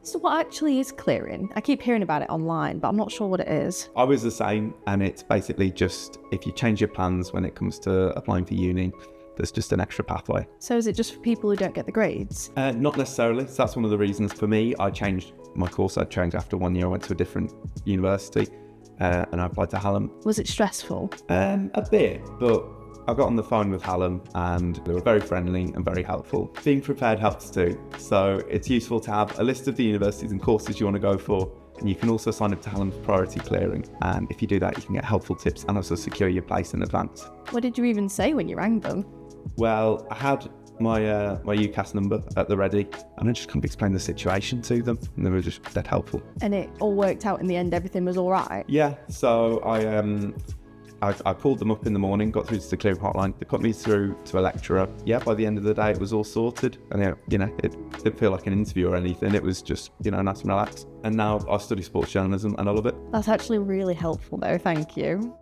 So what actually is clearing? I keep hearing about it online, but I'm not sure what it is. I was the same, and it's basically just if you change your plans when it comes to applying for uni, there's just an extra pathway. So is it just for people who don't get the grades? Not necessarily. So that's one of the reasons for me. I changed my course. I changed after 1 year. I went to a different university and I applied to Hallam. Was it stressful? A bit, but I got on the phone with Hallam and they were very friendly and very helpful. Being prepared helps too. So it's useful to have a list of the universities and courses you want to go for. And you can also sign up to Hallam's priority clearing. And if you do that, you can get helpful tips and also secure your place in advance. What did you even say when you rang them? Well, I had my UCAS number at the ready and I just kind of explained the situation to them and they were just dead helpful. And it all worked out in the end, everything was all right? Yeah, so I called them up in the morning, got through to the clearing hotline. They put me through to a lecturer. Yeah, by the end of the day, it was all sorted. And, it didn't feel like an interview or anything. It was just, nice and relaxed. And now I study sports journalism and I love it. That's actually really helpful though, thank you.